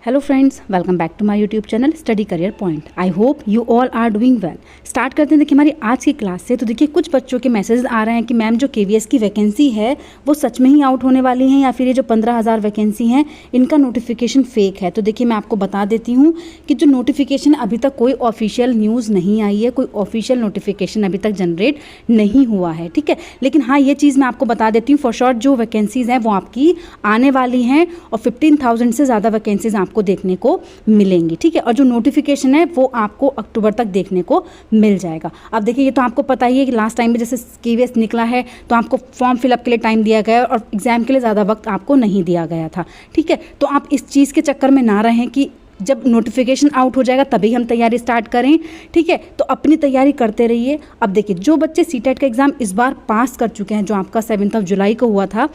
Hello friends, welcome back to my YouTube channel study career point. I hope you all are doing well. Start करते हैं देखिए हमारी आज की class से। तो देखिए कुछ बच्चों के मैसेज आ रहे हैं कि मैम जो केवीएस की वैकेंसी है वो सच में ही आउट होने वाली हैं या फिर ये जो 15,000 वैकेंसी हैं इनका नोटिफिकेशन फेक है। तो देखिए मैं आपको बता देती हूँ कि जो नोटिफिकेशन अभी तक कोई ऑफिशियल न्यूज़ नहीं आई है, कोई ऑफिशियल नोटिफिकेशन अभी तक जनरेट नहीं हुआ है, ठीक है। लेकिन हाँ, ये चीज़ मैं आपको बता देती हूँ फॉर श्योर जो वैकेंसीज़ हैं वो आपकी आने वाली हैं और 15,000 से ज़्यादा वैकेंसीज आपको देखने को मिलेंगी, ठीक है। और जो नोटिफिकेशन है वो आपको अक्टूबर तक देखने को मिल जाएगा। अब देखिए ये तो आपको पता ही है कि लास्ट टाइम में जैसे केवीएस निकला है तो आपको फॉर्म फिलअप के लिए टाइम दिया गया और एग्जाम के लिए ज़्यादा वक्त आपको नहीं दिया गया था, ठीक है। तो आप इस चीज़ के चक्कर में ना रहें कि जब नोटिफिकेशन आउट हो जाएगा तभी हम तैयारी स्टार्ट करें, ठीक है। तो अपनी तैयारी करते रहिए। अब देखिए जो बच्चे सीटेट का एग्ज़ाम इस बार पास कर चुके हैं, जो आपका 7 जुलाई को हुआ था,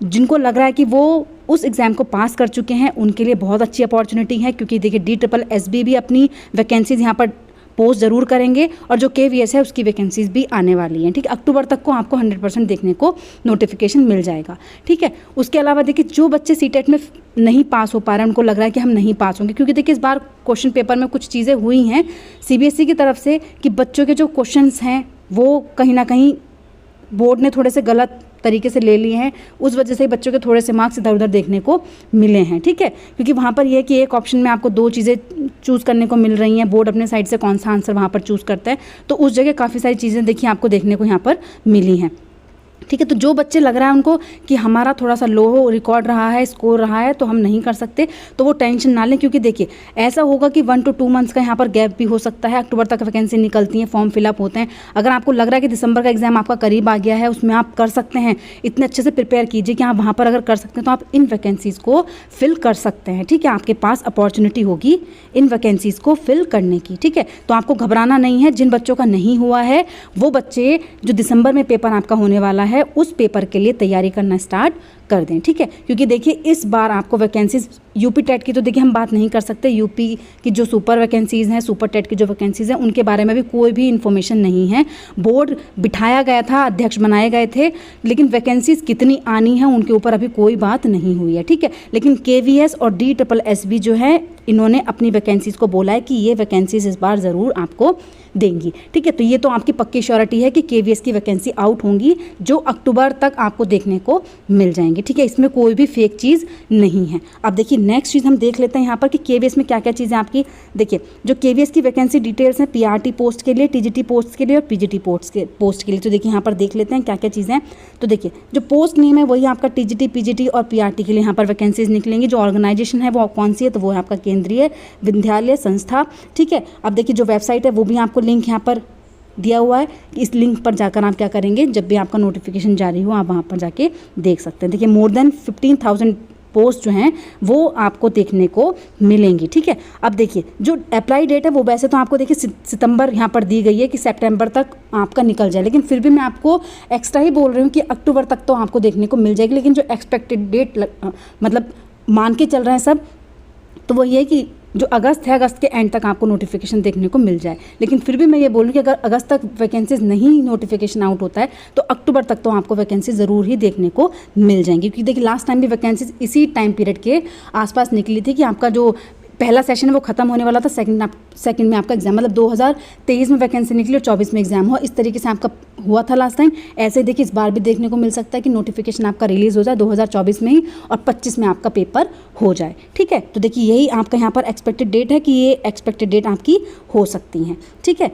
जिनको लग रहा है कि वो उस एग्ज़ाम को पास कर चुके हैं, उनके लिए बहुत अच्छी अपॉर्चुनिटी है। क्योंकि देखिए DSSB भी अपनी वैकेंसीज यहाँ पर पोस्ट ज़रूर करेंगे और जो KVS है उसकी वैकेंसीज भी आने वाली हैं, ठीक है। अक्टूबर तक को आपको 100% देखने को नोटिफिकेशन मिल जाएगा, ठीक है। उसके अलावा देखिए जो बच्चे सीटेट में नहीं पास हो पा रहे हैं, उनको लग रहा है कि हम नहीं पास होंगे, क्योंकि देखिए इस बार क्वेश्चन पेपर में कुछ चीज़ें हुई हैं CBSE की तरफ से कि बच्चों के जो क्वेश्चंस हैं वो कहीं ना कहीं बोर्ड ने थोड़े से गलत तरीके से ले लिए हैं। उस वजह से बच्चों के थोड़े से मार्क्स इधर उधर देखने को मिले हैं, ठीक है। क्योंकि वहाँ पर यह है कि एक ऑप्शन में आपको 2 चीज़ें चूज़ करने को मिल रही हैं, बोर्ड अपने साइड से कौन सा आंसर वहाँ पर चूज़ करता है, तो उस जगह काफ़ी सारी चीज़ें देखिए आपको देखने को यहाँ पर मिली हैं, ठीक है। तो जो बच्चे लग रहा है उनको कि हमारा थोड़ा सा लो रिकॉर्ड रहा है, स्कोर रहा है, तो हम नहीं कर सकते, तो वो टेंशन ना लें। क्योंकि देखिए ऐसा होगा कि 1 to 2 मंथ्स का यहाँ पर गैप भी हो सकता है। अक्टूबर तक वैकेंसी निकलती हैं, फॉर्म फिलअप होते हैं। अगर आपको लग रहा है कि दिसंबर का एग्जाम आपका करीब आ गया है, उसमें आप कर सकते हैं, इतने अच्छे से प्रिपेयर कीजिए कि आप वहाँ पर अगर कर सकते हैं तो आप इन वैकेंसीज़ को फिल कर सकते हैं, ठीक है। आपके पास अपॉर्चुनिटी होगी इन वैकेंसीज़ को फिल करने की, ठीक है। तो आपको घबराना नहीं है। जिन बच्चों का नहीं हुआ है वो बच्चे जो दिसंबर में पेपर आपका होने वाला है उस पेपर के लिए तैयारी करना स्टार्ट कर दें, ठीक है। क्योंकि देखिए इस बार आपको वैकेंसीज यूपी टेट की तो देखिए हम बात नहीं कर सकते। यूपी की जो सुपर वैकेंसीज़ हैं, सुपर टेट की जो वैकेंसीज़ हैं, उनके बारे में भी कोई भी इन्फॉर्मेशन नहीं है। बोर्ड बिठाया गया था, अध्यक्ष बनाए गए थे, लेकिन वैकेंसीज़ कितनी आनी है उनके ऊपर अभी कोई बात नहीं हुई है, ठीक है। लेकिन KVS और DSSB जो है इन्होंने अपनी वैकेंसीज़ को बोला है कि ये वैकेंसीज़ इस बार ज़रूर आपको देंगी, ठीक है। तो ये तो आपकी पक्की श्योरिटी है कि KVS की वैकेंसी आउट होंगी जो अक्टूबर तक आपको देखने को मिल जाएंगी, ठीक है। इसमें कोई भी फेक चीज़ नहीं है। अब देखिए नेक्स्ट चीज़ हम देख लेते हैं यहाँ पर कि KVS में क्या क्या चीज़ें आपकी। देखिए जो KVS की वैकेंसी डिटेल्स हैं PRT पोस्ट के लिए, TGT पोस्ट के लिए और PGT पोस्ट के लिए। तो देखिए यहाँ पर देख लेते हैं क्या क्या चीज़ें हैं। तो देखिए जो पोस्ट नेम है वही आपका TGT, PGT और PRT के लिए यहाँ पर वैकेंसीज निकलेंगी। जो ऑर्गेनाइजेशन है वो कौन सी है, तो वो है आपका केंद्रीय विद्यालय संस्था, ठीक है। अब देखिए जो वेबसाइट है वो भी आपको लिंक यहाँ पर दिया हुआ है। इस लिंक पर जाकर आप क्या करेंगे, जब भी आपका नोटिफिकेशन जारी हो आप वहाँ पर जाके देख सकते हैं। देखिए मोर देन 15,000 पोस्ट जो हैं वो आपको देखने को मिलेंगी, ठीक है। अब देखिए जो अप्लाई डेट है वो वैसे तो आपको देखिए सितंबर यहाँ पर दी गई है कि सितंबर तक आपका निकल जाए, लेकिन फिर भी मैं आपको एक्स्ट्रा ही बोल रही हूँ कि अक्टूबर तक तो आपको देखने को मिल जाएगी। लेकिन जो एक्सपेक्टेड डेट मतलब मान के चल रहे हैं सब, तो वो ये है कि जो अगस्त है, अगस्त के एंड तक आपको नोटिफिकेशन देखने को मिल जाए। लेकिन फिर भी मैं ये बोलूँ कि अगर अगस्त तक वैकेंसीज नहीं नोटिफिकेशन आउट होता है तो अक्टूबर तक तो आपको वैकेंसी ज़रूर ही देखने को मिल जाएंगी। क्योंकि देखिए लास्ट टाइम भी वैकेंसीज इसी टाइम पीरियड के आसपास निकली थी कि आपका जो पहला सेशन है वो खत्म होने वाला था, सेकंड में आपका एग्जाम, मतलब 2023 में वैकेंसी निकली और 24 में एग्जाम हुआ। इस तरीके से आपका हुआ था लास्ट टाइम। ऐसे ही देखिए इस बार भी देखने को मिल सकता है कि नोटिफिकेशन आपका रिलीज़ हो जाए 2024 में ही और 25 में आपका पेपर हो जाए, ठीक है। तो देखिए यही आपका यहाँ पर एक्सपेक्टेड डेट है कि ये एक्सपेक्टेड डेट आपकी हो सकती हैं, ठीक है।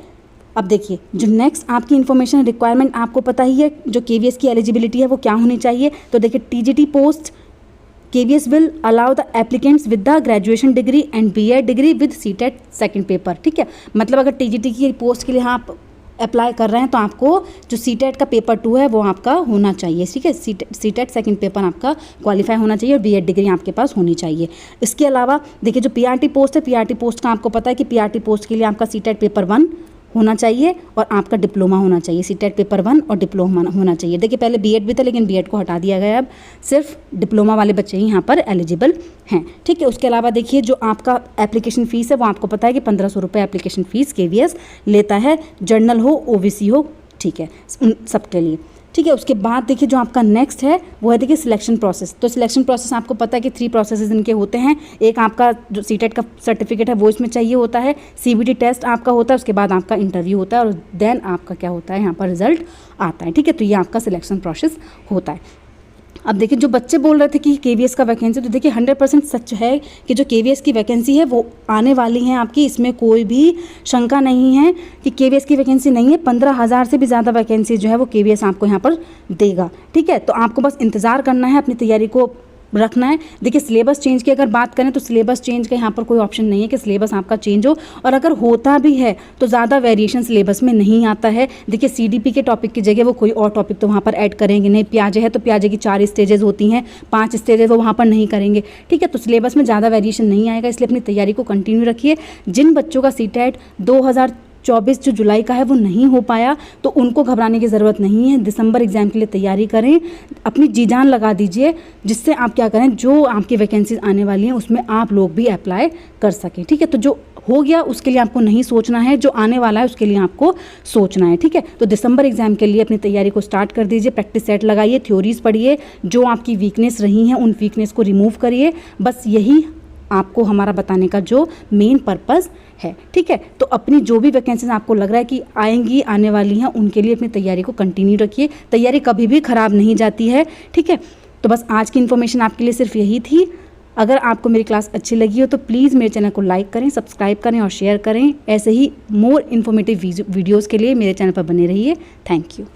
अब देखिए जो नेक्स्ट आपकी इन्फॉर्मेशन रिक्वायरमेंट आपको पता ही है, जो KVS की एलिजिबिलिटी है वो क्या होनी चाहिए। तो देखिए TGT post KVS will allow the applicants with the graduation degree and BA degree with CTET second paper, ठीक है। मतलब अगर TGT की पोस्ट के लिए आप अप्लाई कर रहे हैं तो आपको जो CTET का पेपर 2 है वो आपका होना चाहिए, ठीक है। CTET सेकंड पेपर आपका क्वालिफाई होना चाहिए और BA डिग्री आपके पास होनी चाहिए। इसके अलावा देखिए जो PRT पोस्ट है, PRT पोस्ट का आपको पता है कि PRT पोस्ट के लिए आपका CTET पेपर 1 होना चाहिए और आपका डिप्लोमा होना चाहिए। CTET पेपर 1 और डिप्लोमा होना चाहिए। देखिए पहले B.Ed भी था लेकिन B.Ed को हटा दिया गया है, अब सिर्फ डिप्लोमा वाले बच्चे ही यहाँ पर एलिजिबल हैं, ठीक है। उसके अलावा देखिए जो आपका एप्लीकेशन फ़ीस है वो आपको पता है कि 1,500 रुपये एप्लीकेशन फ़ीस KVS लेता है, जर्नल हो OBC हो, ठीक है, उन सब के लिए। ठीक है। उसके बाद देखिए जो आपका नेक्स्ट है वो है देखिए सिलेक्शन प्रोसेस। तो सिलेक्शन प्रोसेस आपको पता है कि 3 प्रोसेसेस इनके होते हैं। एक आपका जो सीटेट का सर्टिफिकेट है वो इसमें चाहिए होता है, सीबीटी टेस्ट आपका होता है, उसके बाद आपका इंटरव्यू होता है और देन आपका क्या होता है यहाँ पर रिजल्ट आता है। ठीक है, तो ये आपका सिलेक्शन प्रोसेस होता है। अब देखिए जो बच्चे बोल रहे थे कि केवीएस का वैकेंसी, तो देखिए 100% सच है कि जो केवीएस की वैकेंसी है वो आने वाली है आपकी, इसमें कोई भी शंका नहीं है कि केवीएस की वैकेंसी नहीं है। 15,000 से भी ज़्यादा वैकेंसी जो है वो केवीएस आपको यहाँ पर देगा। ठीक है, तो आपको बस इंतज़ार करना है, अपनी तैयारी को रखना है। देखिए सिलेबस चेंज की अगर बात करें तो सिलेबस चेंज का यहाँ पर कोई ऑप्शन नहीं है कि सिलेबस आपका चेंज हो, और अगर होता भी है तो ज़्यादा वेरिएशन सिलेबस में नहीं आता है। देखिए सीडीपी के टॉपिक की जगह वो कोई और टॉपिक तो वहाँ पर ऐड करेंगे नहीं। प्याजे है तो प्याजे की 4 स्टेजेस होती हैं, 5 स्टेजेस वो वहाँ पर नहीं करेंगे। ठीक है, तो सिलेबस में ज़्यादा वेरिएशन नहीं आएगा, इसलिए अपनी तैयारी को कंटिन्यू रखिए। जिन बच्चों का सीटेट 2024 जो जुलाई का है वो नहीं हो पाया तो उनको घबराने की ज़रूरत नहीं है। दिसंबर एग्ज़ाम के लिए तैयारी करें, अपनी जी जान लगा दीजिए, जिससे आप क्या करें, जो आपकी वैकेंसीज आने वाली हैं उसमें आप लोग भी अप्लाई कर सकें। ठीक है, तो जो हो गया उसके लिए आपको नहीं सोचना है, जो आने वाला है उसके लिए आपको सोचना है। ठीक है, तो दिसंबर एग्ज़ाम के लिए अपनी तैयारी को स्टार्ट कर दीजिए। प्रैक्टिस सेट लगाइए, थ्योरीज पढ़िए, जो आपकी वीकनेस रही हैं उन वीकनेस को रिमूव करिए। बस यही आपको हमारा बताने का जो मेन पर्पस है। ठीक है, तो अपनी जो भी वैकेंसीज आपको लग रहा है कि आएंगी, आने वाली हैं, उनके लिए अपनी तैयारी को कंटिन्यू रखिए। तैयारी कभी भी ख़राब नहीं जाती है। ठीक है, तो बस आज की इन्फॉर्मेशन आपके लिए सिर्फ यही थी। अगर आपको मेरी क्लास अच्छी लगी हो तो प्लीज़ मेरे चैनल को लाइक करें, सब्सक्राइब करें और शेयर करें। ऐसे ही मोर इन्फॉर्मेटिव वीडियोज़ के लिए मेरे चैनल पर बने रहिए। Thank you.